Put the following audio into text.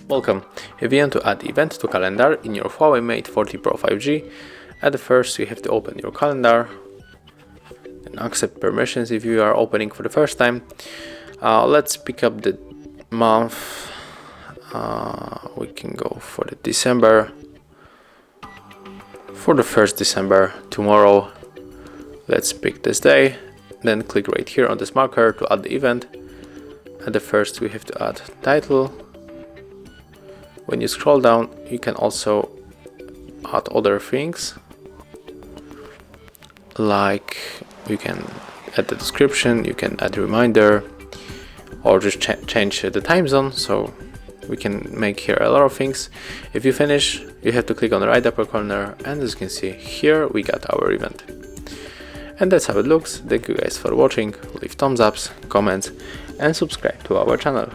Welcome. If you want to add event to calendar in your HUAWEI Mate 40 Pro 5G, at first you have to open your calendar and accept permissions if you are opening for the first time. Let's pick up the month. We can go for the December. For the 1st December, tomorrow, let's pick this day. Then click right here on this marker to add the event. At the first we have to add title. When you scroll down, you can also add other things, like you can add the description, you can add a reminder, or just change the time zone. So we can make here a lot of things. If you finish, you have to click on the right upper corner, and as you can see here, we got our event. And that's how it looks. Thank you guys for watching. Leave thumbs ups, comments, and subscribe to our channel.